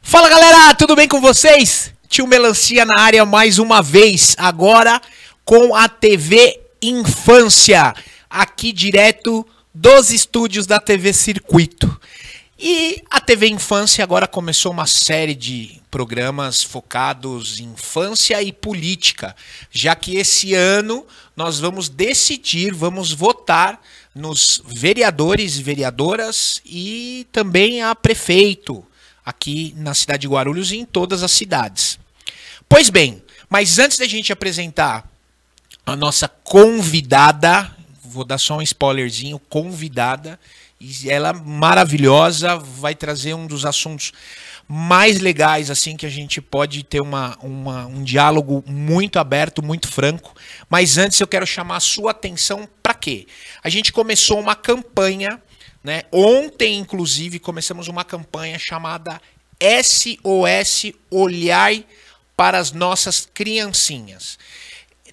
Fala galera, tudo bem com vocês? Tio Melancia na área mais uma vez, agora com a TV Infância, aqui direto dos estúdios da TV Circuito. E a TV Infância agora começou uma série de programas focados em infância e política, já que esse ano nós vamos decidir, vamos votar nos vereadores e vereadoras e também a prefeito aqui na cidade de Guarulhos e em todas as cidades. Pois bem, mas antes da gente apresentar a nossa convidada, vou dar só um spoilerzinho, convidada, e ela maravilhosa, vai trazer um dos assuntos mais legais, assim, que a gente pode ter um diálogo muito aberto, muito franco. Mas antes eu quero chamar a sua atenção para quê? A gente começou uma campanha, né? Ontem, inclusive, começamos uma campanha chamada SOS Olhai para as Nossas Criancinhas.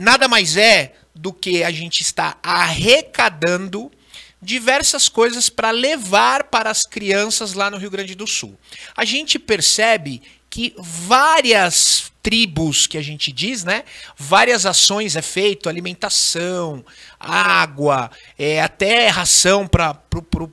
Nada mais é do que a gente está arrecadando diversas coisas para levar para as crianças lá no Rio Grande do Sul. A gente percebe que várias tribos, que a gente diz, né? Várias ações é feito, alimentação, água, até ração para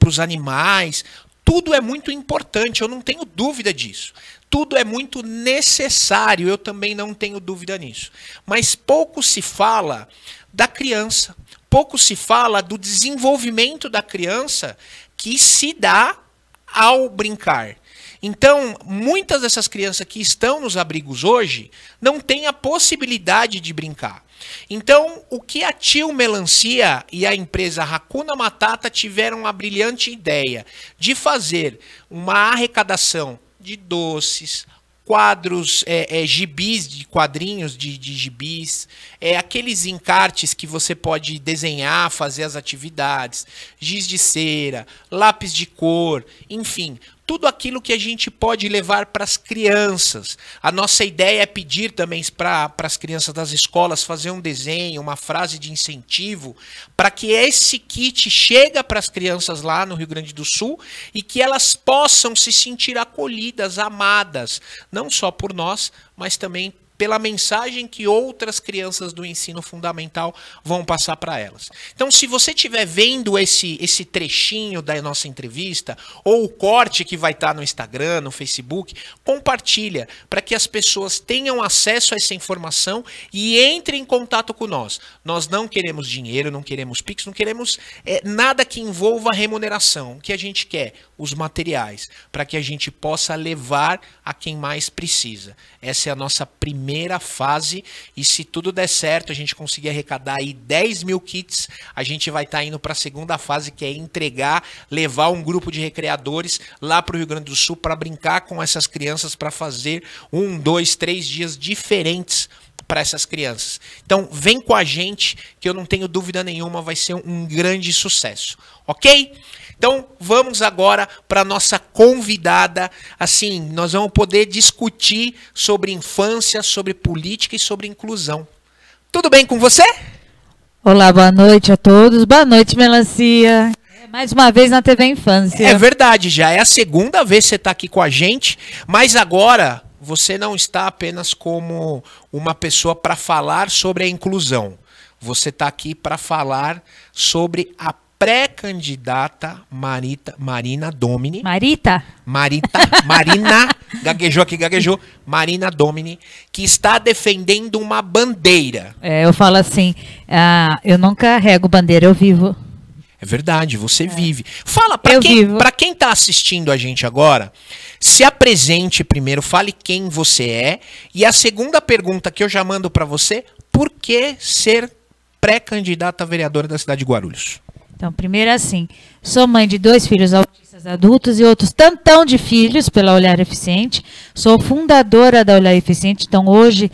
os animais. Tudo é muito importante, eu não tenho dúvida disso. Tudo é muito necessário, eu também não tenho dúvida nisso. Mas pouco se fala da criança. Pouco se fala do desenvolvimento da criança que se dá ao brincar. Então, muitas dessas crianças que estão nos abrigos hoje não têm a possibilidade de brincar. Então, o que a Tio Melancia e a empresa Hakuna Matata tiveram a brilhante ideia de fazer uma arrecadação de doces, quadros, gibis de quadrinhos de gibis, aqueles encartes que você pode desenhar, fazer as atividades, giz de cera, lápis de cor, enfim, tudo aquilo que a gente pode levar para as crianças. A nossa ideia é pedir também para as crianças das escolas fazer um desenho, uma frase de incentivo, para que esse kit chegue para as crianças lá no Rio Grande do Sul e que elas possam se sentir acolhidas, amadas, não só por nós, mas também pela mensagem que outras crianças do ensino fundamental vão passar para elas. Então, se você estiver vendo esse trechinho da nossa entrevista, ou o corte que vai estar no Instagram, no Facebook, compartilha, para que as pessoas tenham acesso a essa informação e entrem em contato com nós. Nós não queremos dinheiro, não queremos Pix, não queremos nada que envolva remuneração. O que a gente quer? Os materiais, para que a gente possa levar a quem mais precisa. Essa é a nossa primeira fase, e se tudo der certo, a gente conseguir arrecadar aí 10 mil kits, a gente vai estar indo para a segunda fase, que é entregar, levar um grupo de recreadores lá para o Rio Grande do Sul para brincar com essas crianças, para fazer 1, 2, 3 dias diferentes para essas crianças. Então, vem com a gente, que eu não tenho dúvida nenhuma, vai ser um grande sucesso, ok? Então, vamos agora para a nossa convidada. Assim, nós vamos poder discutir sobre infância, sobre política e sobre inclusão. Tudo bem com você? Olá, boa noite a todos. Boa noite, Melancia. Mais uma vez na TV Infância. É verdade, já é a segunda vez que você está aqui com a gente, mas agora você não está apenas como uma pessoa para falar sobre a inclusão. Você está aqui para falar sobre a pré-candidata Marina Domini. Marina, gaguejou, Marina Domini, que está defendendo uma bandeira. Eu falo assim, eu não carrego bandeira, eu vivo. É verdade, você vive. Fala, para quem está assistindo a gente agora, se apresente primeiro, fale quem você é. E a segunda pergunta que eu já mando para você, por que ser pré-candidata a vereadora da cidade de Guarulhos? Então, primeiro assim, sou mãe de 2 filhos autistas adultos e outros tantão de filhos pela Olhar Eficiente. Sou fundadora da Olhar Eficiente, então hoje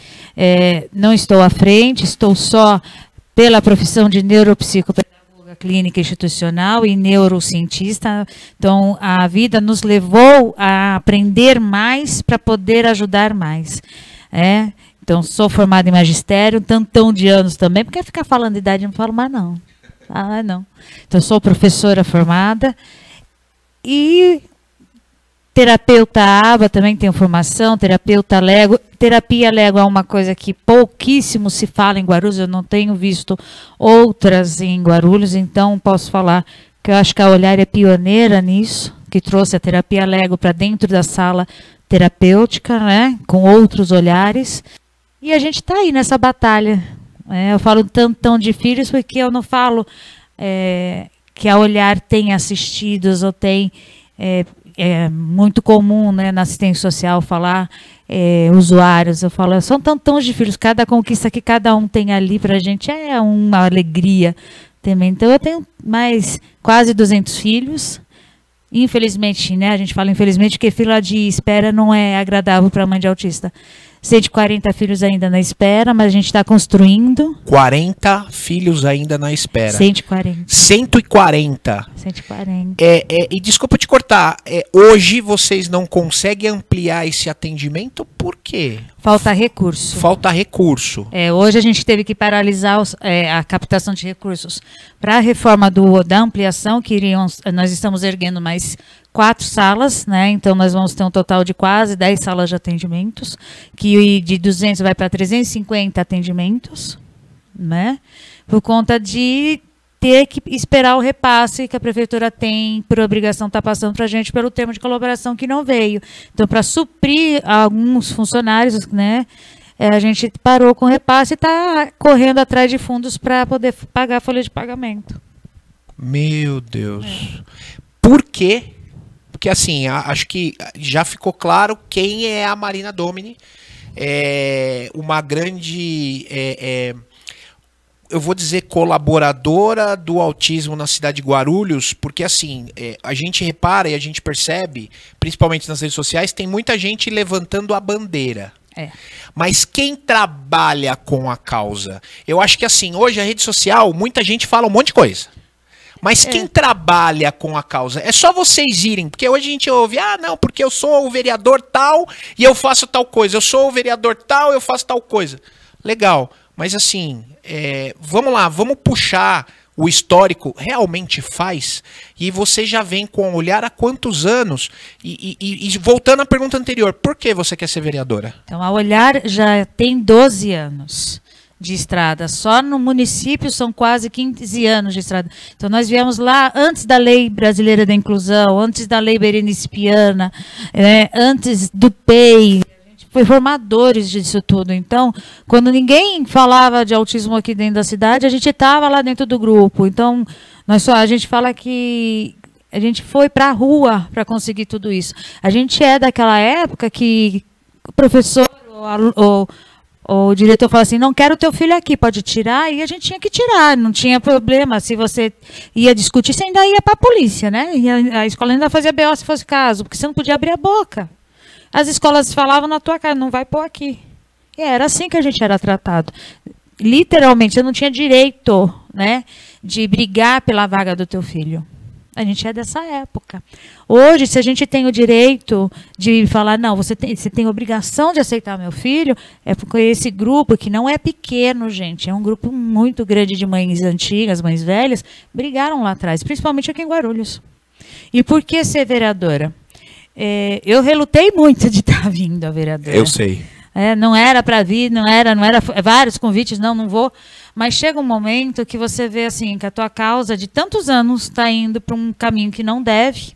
não estou à frente, estou só pela profissão de neuropsicopedagoga clínica institucional e neurocientista. Então, a vida nos levou a aprender mais para poder ajudar mais. Então, sou formada em magistério, tantão de anos também, porque ficar falando de idade não falo mais não. Não. Então, sou professora formada e Terapeuta ABA também tem formação, terapeuta Lego. Terapia Lego é uma coisa que pouquíssimo se fala em Guarulhos, eu não tenho visto outras em Guarulhos, então posso falar que eu acho que a Olhar é pioneira nisso, que trouxe a terapia Lego para dentro da sala terapêutica, né, com outros olhares. E a gente está aí nessa batalha. Eu falo tantão de filhos porque eu não falo que a Olhar tem assistidos ou tem... É muito comum, né, na assistência social falar usuários. Eu falo, são tantões de filhos, cada conquista que cada um tem ali para a gente é uma alegria também. Então eu tenho mais quase 200 filhos. Infelizmente, né, a gente fala infelizmente porque fila de espera não é agradável para a mãe de autista. 140 filhos ainda na espera, mas a gente está construindo. 40 filhos ainda na espera. 140. 140. 140. E desculpa te cortar, hoje vocês não conseguem ampliar esse atendimento, por quê? Falta recurso. Falta recurso. Hoje a gente teve que paralisar a captação de recursos para a reforma da ampliação, nós estamos erguendo mais 4 salas, né? Então nós vamos ter um total de quase 10 salas de atendimentos, que de 200 vai para 350 atendimentos, né? Por conta de ter que esperar o repasse que a prefeitura tem por obrigação estar passando para a gente pelo termo de colaboração que não veio. Então, para suprir alguns funcionários, né? A gente parou com o repasse e está correndo atrás de fundos para poder pagar a folha de pagamento. Meu Deus. Por quê? Porque assim, acho que já ficou claro quem é a Marina Domini. Uma grande, eu vou dizer, colaboradora do autismo na cidade de Guarulhos, porque assim, a gente repara e a gente percebe, principalmente nas redes sociais, tem muita gente levantando a bandeira. Mas quem trabalha com a causa? Eu acho que assim, hoje a rede social, muita gente fala um monte de coisa. Mas quem trabalha com a causa? É só vocês irem, porque hoje a gente ouve, não, porque eu sou o vereador tal e eu faço tal coisa. Eu sou o vereador tal e eu faço tal coisa. Legal, mas assim, vamos lá, vamos puxar o histórico. Realmente faz? E você já vem com o Olhar há quantos anos? E voltando à pergunta anterior, por que você quer ser vereadora? Então, a Olhar já tem 12 anos de estrada. Só no município são quase 15 anos de estrada. Então nós viemos lá antes da Lei Brasileira da Inclusão, antes da Lei Berenice Piana, antes do PEI. A gente foi formadores disso tudo. Então, quando ninguém falava de autismo aqui dentro da cidade, a gente estava lá dentro do grupo. Então, a gente fala que a gente foi para a rua para conseguir tudo isso. A gente é daquela época que o professor o diretor fala assim, não quero teu filho aqui, pode tirar, e a gente tinha que tirar, não tinha problema. Se você ia discutir, você ainda ia para a polícia, né? E a escola ainda fazia BO se fosse caso, porque você não podia abrir a boca. As escolas falavam na tua cara, não vai pôr aqui. E era assim que a gente era tratado. Literalmente, você não tinha direito, né, de brigar pela vaga do teu filho. A gente é dessa época. Hoje, se a gente tem o direito de falar, não, você tem obrigação de aceitar meu filho, é porque esse grupo, que não é pequeno, gente, é um grupo muito grande de mães antigas, mães velhas, brigaram lá atrás, principalmente aqui em Guarulhos. E por que ser vereadora? Eu relutei muito de estar vindo a vereadora. Eu sei. Não era para vir, não era vários convites, não vou. Mas chega um momento que você vê assim, que a tua causa de tantos anos está indo para um caminho que não deve.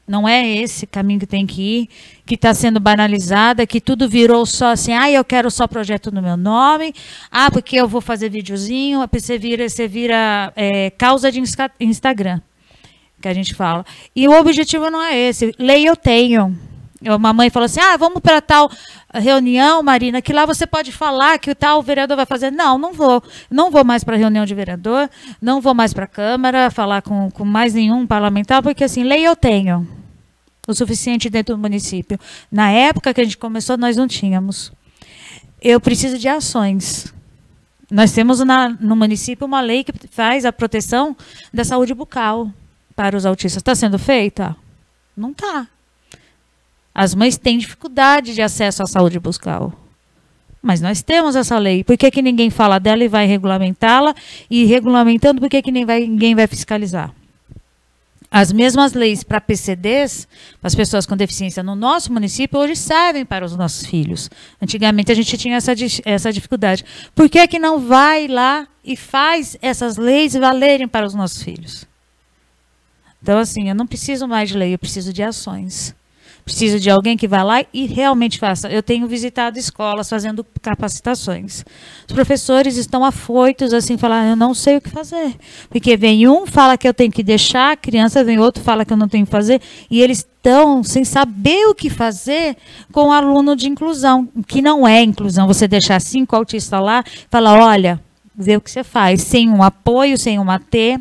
Não é esse caminho que tem que ir, que está sendo banalizada, que tudo virou só assim, eu quero só projeto no meu nome, porque eu vou fazer videozinho, você vira causa de Instagram, que a gente fala. E o objetivo não é esse. Lei eu tenho. Uma mãe falou assim, vamos para tal reunião, Marina, que lá você pode falar que o tal vereador vai fazer. Não vou. Não vou mais para reunião de vereador, não vou mais para a Câmara, falar com mais nenhum parlamentar, porque assim, lei eu tenho o suficiente dentro do município. Na época que a gente começou, nós não tínhamos. Eu preciso de ações. Nós temos no município uma lei que faz a proteção da saúde bucal para os autistas. Está sendo feita? Não está. As mães têm dificuldade de acesso à saúde bucal. Mas nós temos essa lei. Por que ninguém fala dela e vai regulamentá-la? E regulamentando, por que ninguém vai fiscalizar? As mesmas leis para PCDs, para as pessoas com deficiência no nosso município, hoje servem para os nossos filhos. Antigamente a gente tinha essa dificuldade. Por que que não vai lá e faz essas leis valerem para os nossos filhos? Então, assim, eu não preciso mais de lei, eu preciso de ações. Preciso de alguém que vá lá e realmente faça. Eu tenho visitado escolas fazendo capacitações. Os professores estão afoitos, assim, falando, eu não sei o que fazer. Porque vem um, fala que eu tenho que deixar, a criança vem outro, fala que eu não tenho que fazer, e eles estão sem saber o que fazer com o aluno de inclusão, que não é inclusão. Você deixar 5 autistas lá, falar, olha, vê o que você faz, sem um apoio, sem uma T.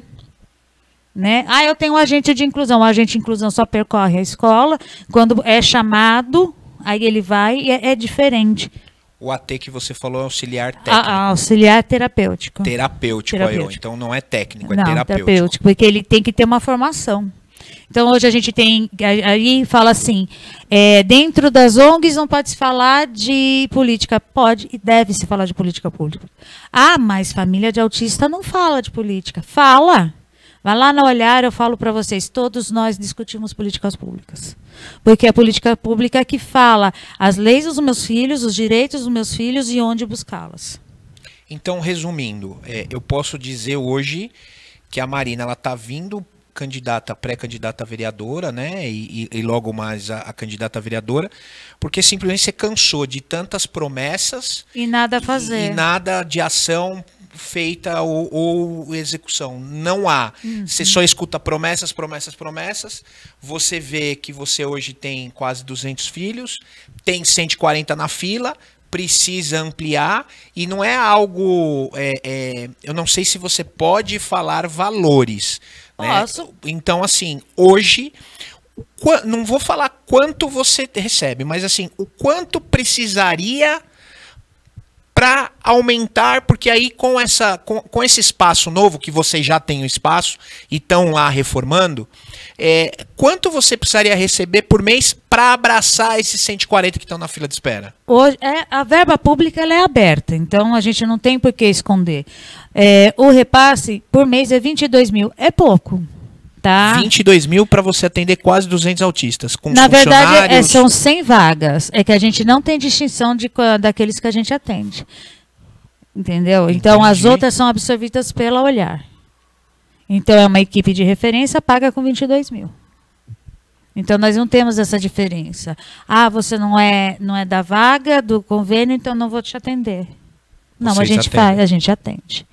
Né? Ah, eu tenho um agente de inclusão. O agente de inclusão só percorre a escola. Quando é chamado, aí ele vai e é diferente. O AT que você falou é auxiliar técnico. Auxiliar terapêutico. Terapêutico. Então não é técnico, é não, terapêutico. Porque ele tem que ter uma formação. Então hoje a gente tem, aí fala assim, dentro das ONGs não pode se falar de política. Pode e deve se falar de política pública. Ah, mas família de autista não fala de política. Fala. Vai lá no Olhar, eu falo para vocês, todos nós discutimos políticas públicas. Porque a política pública é que fala as leis dos meus filhos, os direitos dos meus filhos e onde buscá-las. Então, resumindo, eu posso dizer hoje que a Marina ela está vindo pré-candidata a vereadora, né? E logo mais a candidata a vereadora, porque simplesmente você cansou de tantas promessas e nada a fazer. E nada de ação feita ou execução. Não há. Você só escuta promessas, promessas, promessas. Você vê que você hoje tem quase 200 filhos, tem 140 na fila, precisa ampliar e não é algo... eu não sei se você pode falar valores. Posso. Né? Então, assim, hoje... Não vou falar quanto você recebe, mas assim, o quanto precisaria para aumentar, porque aí com esse espaço novo, que vocês já têm o espaço e estão lá reformando, quanto você precisaria receber por mês para abraçar esses 140 que estão na fila de espera? Hoje, a verba pública ela é aberta, então a gente não tem por que esconder. O repasse por mês é 22 mil, é pouco. Tá. 22 mil para você atender quase 200 autistas. Com Na verdade, são 100 vagas. É que a gente não tem distinção daqueles que a gente atende. Entendeu? Então, Entendi. As outras são absorvidas pela Olhar. Então, é uma equipe de referência, paga com 22 mil. Então, nós não temos essa diferença. Ah, você não é da vaga, do convênio, então não vou te atender. Não, a gente atende.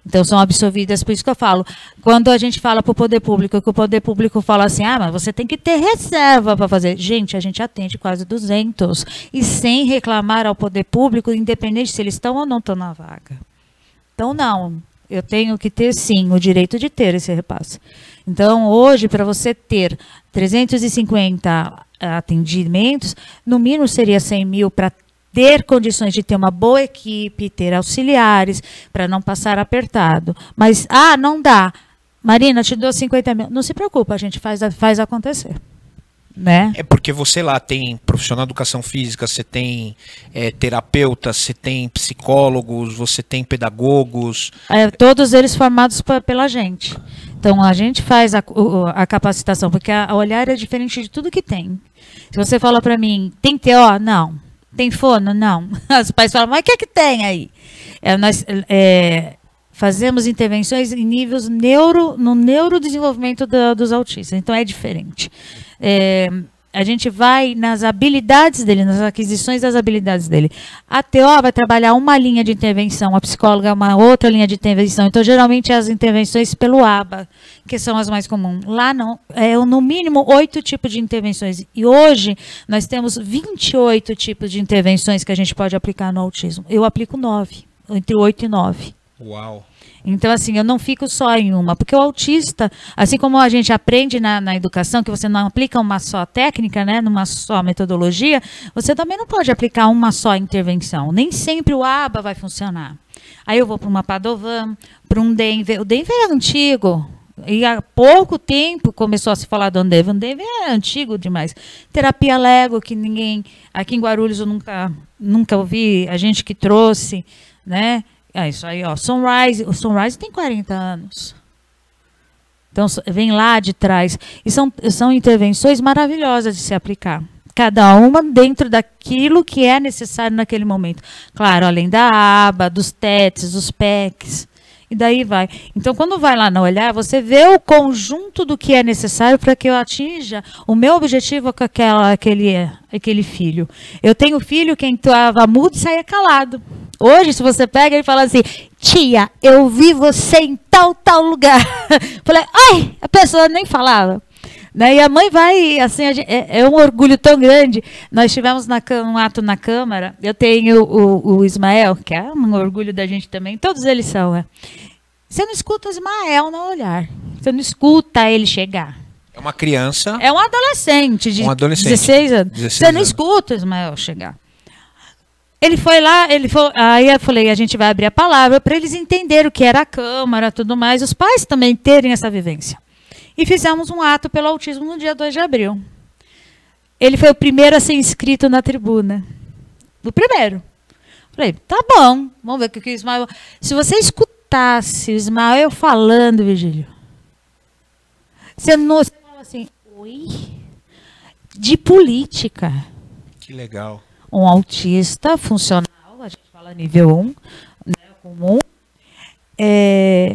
Então, são absorvidas, por isso que eu falo. Quando a gente fala para o poder público, que o poder público fala assim, mas você tem que ter reserva para fazer. Gente, a gente atende quase 200. E sem reclamar ao poder público, independente se eles estão ou não estão na vaga. Então, não. Eu tenho que ter, sim, o direito de ter esse repasse. Então, hoje, para você ter 350 atendimentos, no mínimo seria 100 mil para ter condições de ter uma boa equipe, ter auxiliares, para não passar apertado. Mas, não dá. Marina, te dou 50 mil. Não se preocupa, a gente faz acontecer. Né? É porque você lá tem profissional de educação física, você tem terapeutas, você tem psicólogos, você tem pedagogos. Todos eles formados pela gente. Então, a gente faz a capacitação, porque a Olhar é diferente de tudo que tem. Se você fala para mim, tem TO? Não. Tem fono? Não. Os pais falam, mas o que é que tem aí? Nós fazemos intervenções em níveis no neurodesenvolvimento dos autistas. Então, é diferente. A gente vai nas habilidades dele, nas aquisições das habilidades dele. A TO vai trabalhar uma linha de intervenção, a psicóloga uma outra linha de intervenção. Então, geralmente, as intervenções pelo ABA, que são as mais comuns. Lá não, no mínimo 8 tipos de intervenções. E hoje, nós temos 28 tipos de intervenções que a gente pode aplicar no autismo. Eu aplico 9, entre 8 e 9. Uau! Então, assim, eu não fico só em uma, porque o autista, assim como a gente aprende na educação, que você não aplica uma só técnica, né, numa só metodologia, você também não pode aplicar uma só intervenção. Nem sempre o ABA vai funcionar. Aí eu vou para uma Padovan, para um Denver. O Denver é antigo. E há pouco tempo começou a se falar do Denver. O Denver é antigo demais. Terapia Lego, que ninguém... Aqui em Guarulhos eu nunca ouvi, a gente que trouxe, né? Isso aí, ó, Sunrise. O Sunrise tem 40 anos. Então, vem lá de trás. E são intervenções maravilhosas de se aplicar. Cada uma dentro daquilo que é necessário naquele momento. Claro, além da aba, dos TETs, dos PECs, e daí vai. Então, quando vai lá no olhar, você vê o conjunto do que é necessário para que eu atinja o meu objetivo com aquele filho. Eu tenho filho que entrava mudo e saía calado. Hoje, se você pega e fala assim, tia, eu vi você em tal lugar. Falei, ai, a pessoa nem falava. Né? E a mãe vai, assim, é um orgulho tão grande. Nós tivemos um ato na Câmara, eu tenho o Ismael, que é um orgulho da gente também, todos eles são. Né? Você não escuta o Ismael no olhar, você não escuta ele chegar. É uma criança. É um adolescente de 16 anos. Você não escuta o Ismael chegar. Ele foi lá, aí eu falei, a gente vai abrir a palavra para eles entenderem o que era a Câmara, tudo mais, os pais também terem essa vivência. E fizemos um ato pelo autismo no dia 2 de abril. Ele foi o primeiro a ser inscrito na tribuna. O primeiro. Falei, tá bom, vamos ver o que o Ismael... Se você escutasse o Ismael falando, Virgílio, você fala assim, oi? De política. Que legal. Um autista funcional, a gente fala nível 1, né, comum,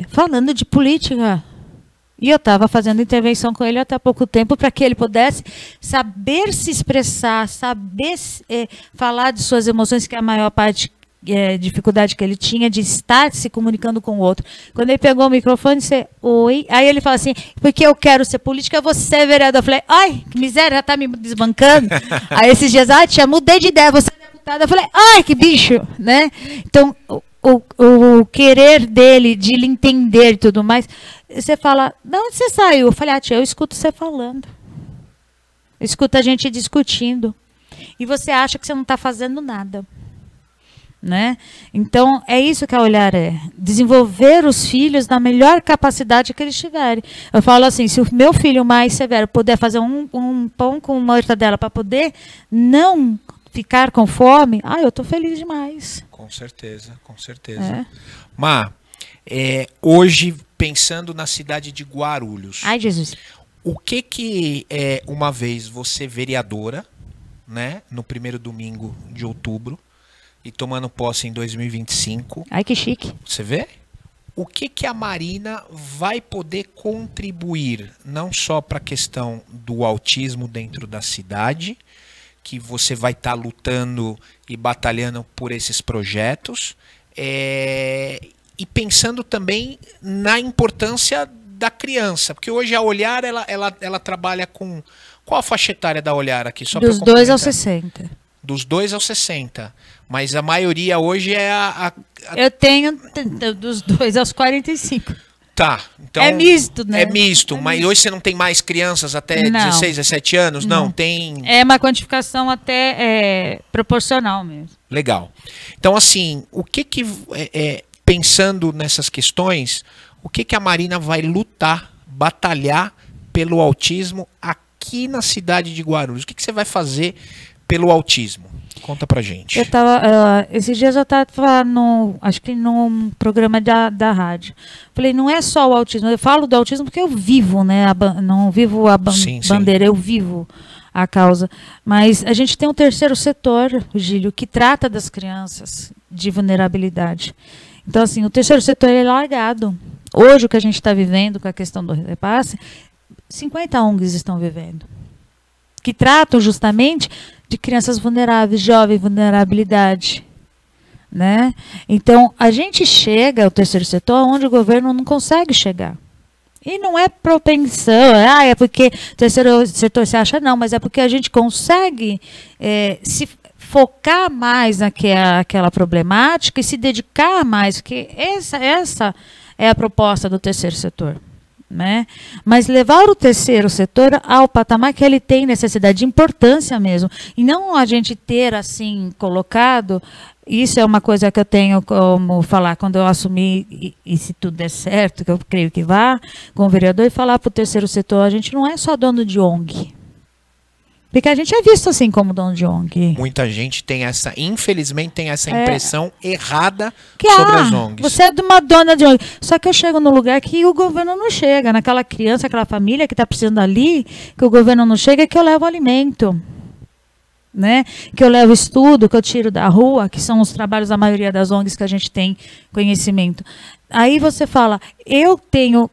falando de política. E eu estava fazendo intervenção com ele até há pouco tempo para que ele pudesse saber se expressar, saber falar de suas emoções, que é a maior dificuldade que ele tinha de estar se comunicando com o outro. Quando ele pegou o microfone, disse, oi. Aí ele fala assim, porque eu quero ser política, você é vereador. Eu falei, ai, que miséria, já está me desbancando. Aí esses dias, tia, mudei de ideia, você é deputada. Eu falei, ai, que bicho, né? Então, o querer dele, de lhe entender e tudo mais, você fala, de onde você saiu? Eu falei, tia, eu escuto você falando. Eu escuto a gente discutindo. E você acha que você não está fazendo nada. Né? Então, é isso que a Olhar é. Desenvolver os filhos na melhor capacidade que eles tiverem. Eu falo assim, se o meu filho mais severo puder fazer um pão com uma mortadela para poder não ficar com fome, eu estou feliz demais. Com certeza, com certeza. Má, hoje, pensando na cidade de Guarulhos. Ai, Jesus. O que uma vez você vereadora, né, no primeiro domingo de outubro, e tomando posse em 2025. Ai, que chique. Você vê? O que a Marina vai poder contribuir, não só para a questão do autismo dentro da cidade, que você vai estar lutando e batalhando por esses projetos, e pensando também na importância da criança, porque hoje a Olhar, ela trabalha com... Qual a faixa etária da Olhar aqui? Só dos 2 aos 60. Dos 2 aos 60. Mas a maioria hoje é Eu tenho dos 2 aos 45. Tá. Então, é misto, né? É misto, mas hoje você não tem mais crianças até 16, 17 anos? Não, tem... É uma quantificação até proporcional mesmo. Legal. Então, assim, pensando nessas questões, o que a Marina vai lutar, batalhar pelo autismo aqui na cidade de Guarulhos? O que você vai fazer pelo autismo? Conta pra gente. Esses dias eu estava acho que num programa da rádio. Falei, não é só o autismo. Eu falo do autismo porque eu vivo, né? Não vivo a bandeira, eu vivo a causa. Mas a gente tem um terceiro setor, Gílio, que trata das crianças de vulnerabilidade. Então, assim, o terceiro setor é largado. Hoje, o que a gente está vivendo com a questão do repasse, 50 ONGs estão vivendo, que tratam justamente de crianças vulneráveis, jovem vulnerabilidade, né? Então, a gente chega ao terceiro setor onde o governo não consegue chegar. E não é propensão, é porque o terceiro setor se acha, não, mas é porque a gente consegue se focar mais naquela problemática e se dedicar mais, porque essa é a proposta do terceiro setor. Né? Mas levar o terceiro setor ao patamar que ele tem necessidade, de importância mesmo, e não a gente ter assim colocado, isso é uma coisa que eu tenho como falar quando eu assumi, e se tudo der certo, que eu creio que vá, com o vereador, e falar para o terceiro setor, a gente não é só dono de ONG, Porque a gente é visto assim como dono de ONG. Muita gente tem essa, infelizmente, tem essa impressão errada Que, sobre as ONGs. você é de uma dona de ONG. Só que eu chego no lugar que o governo não chega. Naquela criança, aquela família que está precisando ali, que o governo não chega, que eu levo alimento. Né? Que eu levo estudo, que eu tiro da rua, que são os trabalhos da maioria das ONGs que a gente tem conhecimento. Aí você fala, eu tenho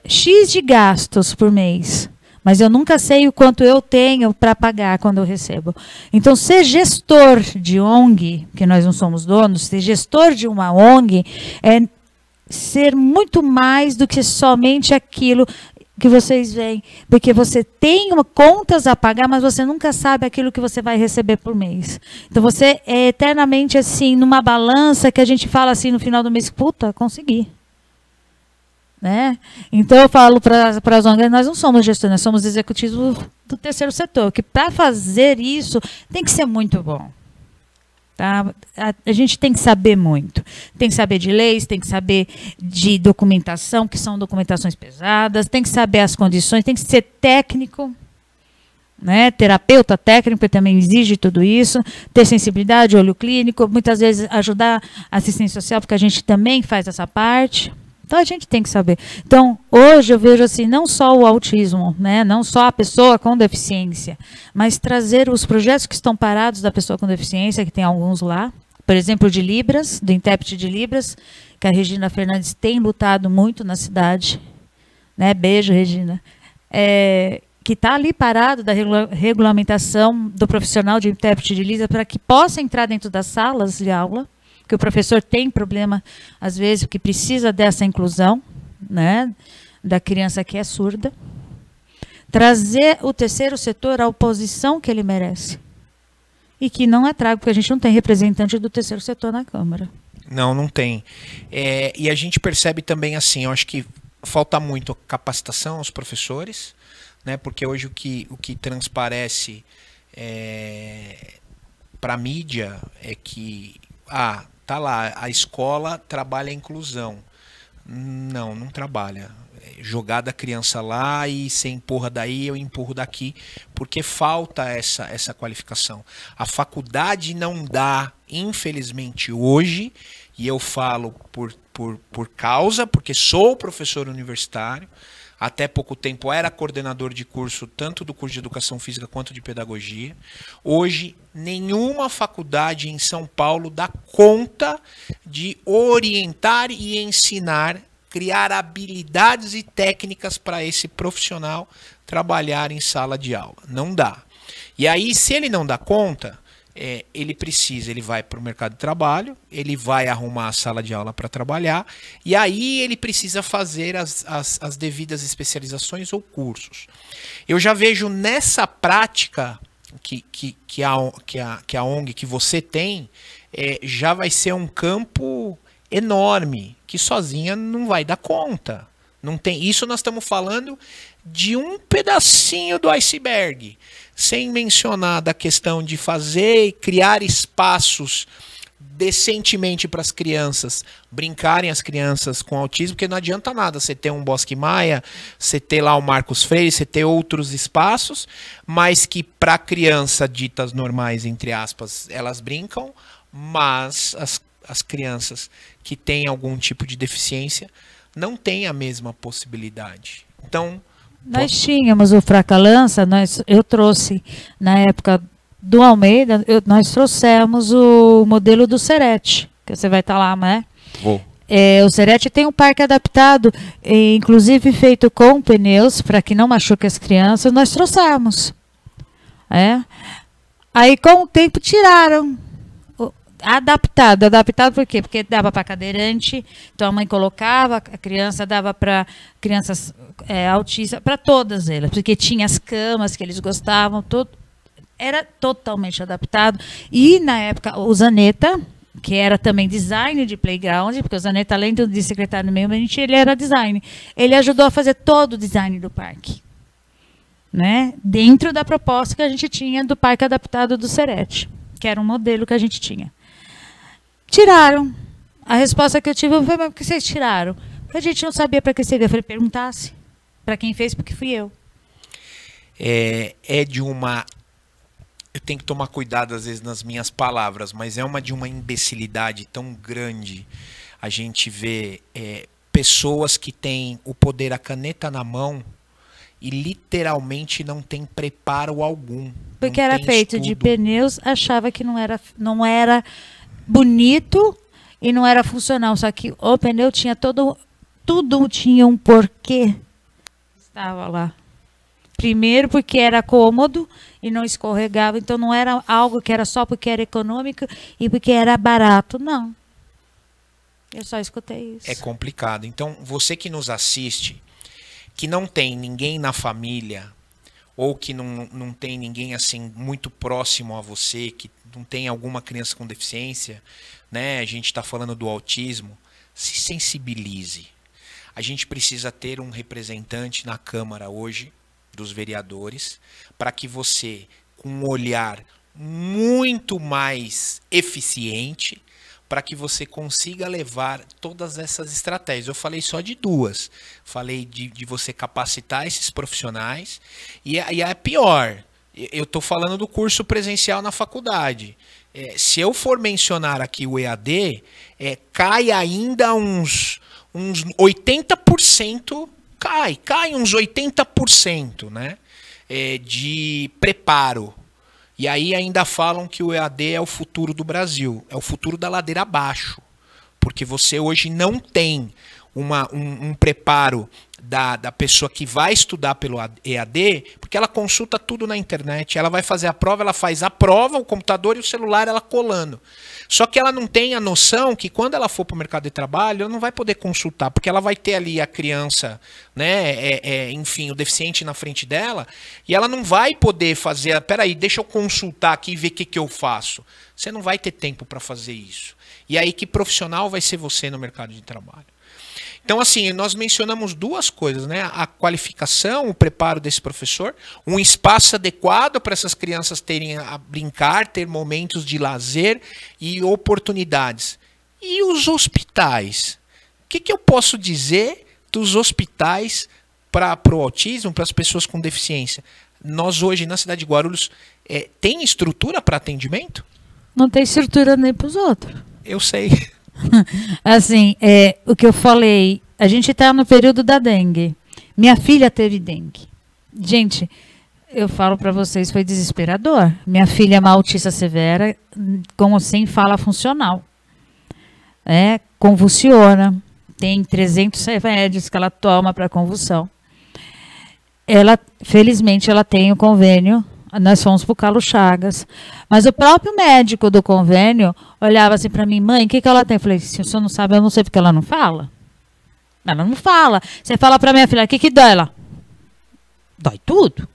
X de gastos por mês, mas eu nunca sei o quanto eu tenho para pagar quando eu recebo. Então, ser gestor de ONG, que nós não somos donos, ser gestor de uma ONG é ser muito mais do que somente aquilo que vocês veem, porque você tem contas a pagar, mas você nunca sabe aquilo que você vai receber por mês. Então, você é eternamente assim, numa balança que a gente fala assim no final do mês, puta, consegui. Né? Então, eu falo para as ONGs, nós não somos gestores, nós somos executivos do terceiro setor, que para fazer isso tem que ser muito bom. Tá? A gente tem que saber muito. Tem que saber de leis, tem que saber de documentação, que são documentações pesadas, tem que saber as condições, tem que ser técnico, né? Terapeuta técnico também exige tudo isso, ter sensibilidade, olho clínico, muitas vezes ajudar a assistência social, porque a gente também faz essa parte. Então, a gente tem que saber. Então, hoje eu vejo assim, não só o autismo, né, não só a pessoa com deficiência, mas trazer os projetos que estão parados da pessoa com deficiência, que tem alguns lá, por exemplo, de Libras, do intérprete de Libras, que a Regina Fernandes tem lutado muito na cidade. Né? Beijo, Regina. Que está ali parado da regulamentação do profissional de intérprete de Libras para que possa entrar dentro das salas de aula, que o professor tem problema, às vezes, que precisa dessa inclusão, né, da criança que é surda. Trazer o terceiro setor à posição que ele merece. E que não é trago, porque a gente não tem representante do terceiro setor na Câmara. Não, não tem. E a gente percebe também assim, eu acho que falta muito capacitação aos professores, né, porque hoje o que transparece para a mídia é que tá lá, a escola trabalha a inclusão. Não, não trabalha. Jogada a criança lá e você empurra daí, eu empurro daqui, porque falta essa qualificação. A faculdade não dá, infelizmente, hoje, e eu falo por causa, porque sou professor universitário, até pouco tempo era coordenador de curso, tanto do curso de Educação Física quanto de Pedagogia. Hoje, nenhuma faculdade em São Paulo dá conta de orientar e ensinar, criar habilidades e técnicas para esse profissional trabalhar em sala de aula. Não dá. E aí, se ele não dá conta, ele vai para o mercado de trabalho, ele vai arrumar a sala de aula para trabalhar, e aí ele precisa fazer as devidas especializações ou cursos. Eu já vejo nessa prática que a ONG que você tem, já vai ser um campo enorme, que sozinha não vai dar conta. Não tem, isso nós estamos falando de um pedacinho do iceberg, sem mencionar da questão de fazer e criar espaços decentemente para as crianças brincarem, as crianças com autismo, porque não adianta nada você ter um Bosque Maia, você ter lá o Marcos Freire, você ter outros espaços, mas que para criança ditas normais, entre aspas, elas brincam, mas as crianças que têm algum tipo de deficiência não têm a mesma possibilidade. Então, nós tínhamos o Fracalança, eu trouxe, na época do Almeida, nós trouxemos o modelo do Serete, que você vai estar lá, né? Vou. O Serete tem um parque adaptado, inclusive feito com pneus, para que não machuque as crianças, nós trouxemos. Aí, com o tempo, tiraram. Adaptado por quê? Porque dava para cadeirante, então a mãe colocava, a criança dava para crianças autistas, para todas elas, porque tinha as camas que eles gostavam, era totalmente adaptado. E na época o Zaneta, que era também design de playground, porque o Zaneta, além de secretário do meio ambiente, ele era design. Ele ajudou a fazer todo o design do parque, né? Dentro da proposta que a gente tinha do parque adaptado do Serete, que era um modelo que a gente tinha. Tiraram. A resposta que eu tive foi, mas por que vocês tiraram? Porque a gente não sabia para que servia. Eu falei, perguntasse para quem fez, porque fui eu. É de uma eu tenho que tomar cuidado às vezes nas minhas palavras, mas é de uma imbecilidade tão grande a gente ver pessoas que têm o poder, a caneta na mão e literalmente não tem preparo algum. Porque era feito de pneus, achava que não era bonito e não era funcional. Só que o pneu tinha tudo tinha um porquê. Estava lá. Primeiro porque era cômodo e não escorregava. Então não era algo que era só porque era econômico e porque era barato. Não. Eu só escutei isso. É complicado. Então, você que nos assiste, que não tem ninguém na família, ou que não tem ninguém assim muito próximo a você, que não tem alguma criança com deficiência, né? A gente está falando do autismo, se sensibilize. A gente precisa ter um representante na Câmara hoje, dos vereadores, para que você, com um olhar muito mais eficiente, para que você consiga levar todas essas estratégias. Eu falei só de duas. Falei de você capacitar esses profissionais. E é pior. Eu estou falando do curso presencial na faculdade. Se eu for mencionar aqui o EAD, cai ainda uns 80%. Cai uns 80%, né? De preparo. E aí ainda falam que o EAD é o futuro do Brasil, é o futuro da ladeira abaixo. Porque você hoje não tem um preparo da pessoa que vai estudar pelo EAD, porque ela consulta tudo na internet, ela vai fazer a prova, ela faz a prova, o computador e o celular ela colando. Só que ela não tem a noção que quando ela for para o mercado de trabalho, ela não vai poder consultar, porque ela vai ter ali a criança, né, enfim, o deficiente na frente dela, e ela não vai poder fazer, peraí, deixa eu consultar aqui e ver o que eu faço. Você não vai ter tempo para fazer isso. E aí que profissional vai ser você no mercado de trabalho? Então, assim, nós mencionamos duas coisas, né? A qualificação, o preparo desse professor, um espaço adequado para essas crianças terem a brincar, ter momentos de lazer e oportunidades. E os hospitais? O que eu posso dizer dos hospitais para o autismo, para as pessoas com deficiência? Nós hoje, na cidade de Guarulhos, tem estrutura para atendimento? Não tem estrutura nem para os outros. Eu sei. Assim, o que eu falei, a gente está no período da dengue. Minha filha teve dengue. Gente, eu falo para vocês, foi desesperador. Minha filha é uma autista severa, sem fala funcional. Convulsiona. Tem 300 remédios que ela toma para convulsão. Felizmente, ela tem o convênio. Nós fomos para o Carlos Chagas. Mas o próprio médico do convênio olhava assim para mim, mãe, o que ela tem? Eu falei, se o senhor não sabe, eu não sei porque ela não fala. Ela não fala. Você fala para minha filha, o que dói ela? Dói tudo.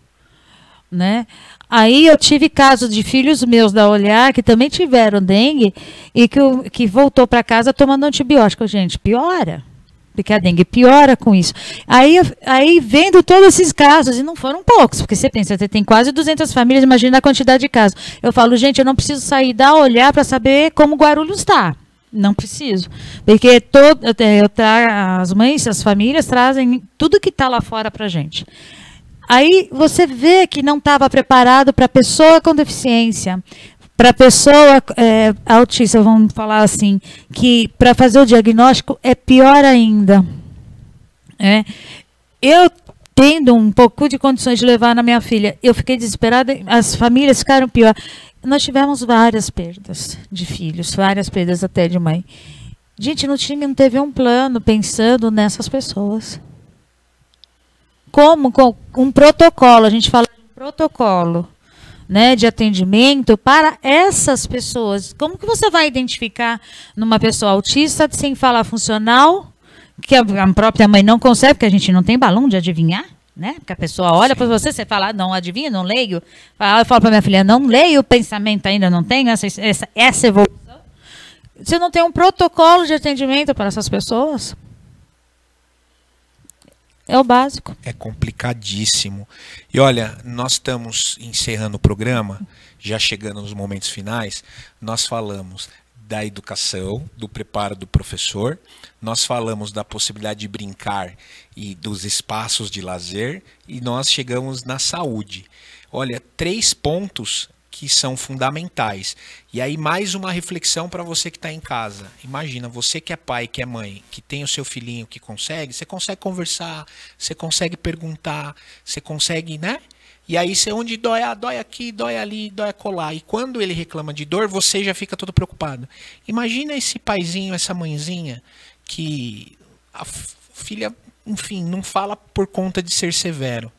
Né? Aí eu tive casos de filhos meus da Olhar que também tiveram dengue e que voltou para casa tomando antibiótico. Gente, piora. Porque a dengue piora com isso. Aí vendo todos esses casos, e não foram poucos, porque você pensa, você tem quase 200 famílias, imagina a quantidade de casos. Eu falo, gente, eu não preciso sair da Olhar para saber como Guarulhos está. Não preciso. Porque as mães, as famílias trazem tudo que está lá fora para a gente. Aí você vê que não estava preparado para a pessoa com deficiência, para a pessoa autista, vamos falar assim, que para fazer o diagnóstico é pior ainda. Eu tendo um pouco de condições de levar na minha filha, eu fiquei desesperada, as famílias ficaram pior. Nós tivemos várias perdas de filhos, várias perdas até de mãe. Gente, não teve um plano pensando nessas pessoas. Como com um protocolo, a gente fala de um protocolo, né, de atendimento para essas pessoas. Como que você vai identificar numa pessoa autista sem falar funcional, que a própria mãe não consegue, porque a gente não tem balão de adivinhar, né? Porque a pessoa olha para você fala, não adivinha, não leio. Eu falo para minha filha, não leio, o pensamento ainda não tem essa evolução. Você não tem um protocolo de atendimento para essas pessoas? É o básico. É complicadíssimo. E olha, nós estamos encerrando o programa, já chegando nos momentos finais, nós falamos da educação, do preparo do professor, nós falamos da possibilidade de brincar e dos espaços de lazer, e nós chegamos na saúde. Olha, 3 pontos que são fundamentais. E aí mais uma reflexão para você que está em casa. Imagina, você que é pai, que é mãe, que tem o seu filhinho que consegue, você consegue conversar, você consegue perguntar, você consegue, né? E aí você onde dói, dói aqui, dói ali, dói acolá. E quando ele reclama de dor, você já fica todo preocupado. Imagina esse paizinho, essa mãezinha, que a filha, enfim, não fala por conta de ser severo.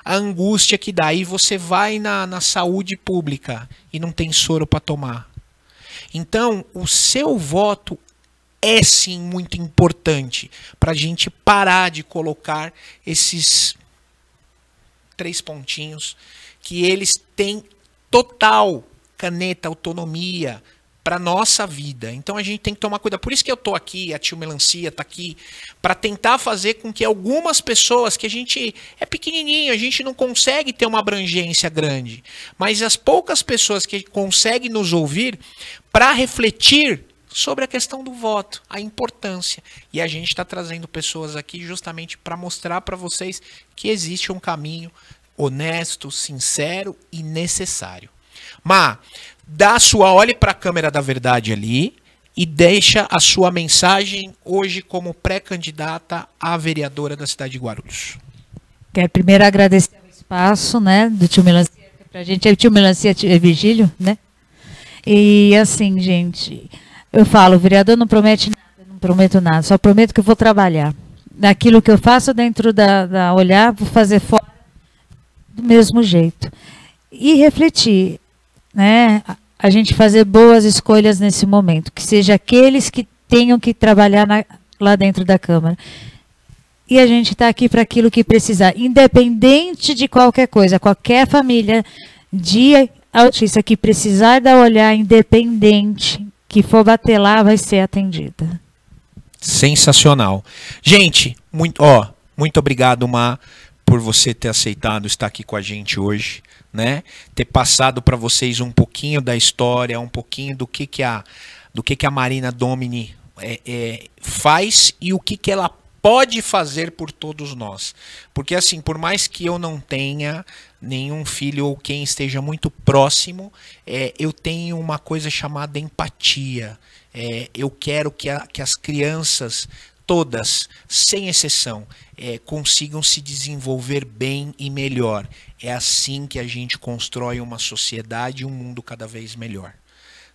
A angústia que dá. Aí você vai na saúde pública e não tem soro para tomar. Então, o seu voto é sim muito importante para a gente parar de colocar esses 3 pontinhos que eles têm total caneta, autonomia para nossa vida. Então a gente tem que tomar cuidado. Por isso que eu tô aqui, a Tio Melancia tá aqui, para tentar fazer com que algumas pessoas, que a gente é pequenininho, a gente não consegue ter uma abrangência grande, mas as poucas pessoas que conseguem nos ouvir, para refletir sobre a questão do voto, a importância. E a gente está trazendo pessoas aqui justamente para mostrar para vocês que existe um caminho honesto, sincero e necessário. Má, olhe para a câmera da verdade ali e deixa a sua mensagem hoje como pré-candidata à vereadora da cidade de Guarulhos. Quero primeiro agradecer o espaço, né, do tio Melancia, que pra gente é tio Melancia, é Vigílio, né? E assim, gente, eu falo, o vereador não promete nada, não prometo nada, só prometo que eu vou trabalhar. Naquilo que eu faço dentro da olhar, vou fazer fora do mesmo jeito. E refletir, né? A gente fazer boas escolhas nesse momento, que seja aqueles que tenham que trabalhar lá dentro da Câmara. E a gente está aqui para aquilo que precisar, independente de qualquer coisa, qualquer família de autista que precisar da olhar independente, que for bater lá, vai ser atendida. Sensacional. Gente, muito obrigado, Má, por você ter aceitado estar aqui com a gente hoje, né? Ter passado para vocês um pouquinho da história, um pouquinho do que a Marina Domini faz e o que ela pode fazer por todos nós. Porque assim, por mais que eu não tenha nenhum filho ou quem esteja muito próximo, eu tenho uma coisa chamada empatia. Eu quero que as crianças todas, sem exceção, consigam se desenvolver bem e melhor. É assim que a gente constrói uma sociedade e um mundo cada vez melhor.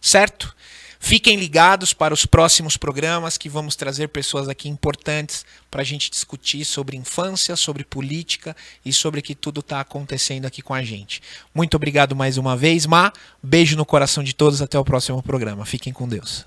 Certo? Fiquem ligados para os próximos programas que vamos trazer pessoas aqui importantes para a gente discutir sobre infância, sobre política e sobre o que tudo está acontecendo aqui com a gente. Muito obrigado mais uma vez, Má. Beijo no coração de todos. Até o próximo programa. Fiquem com Deus.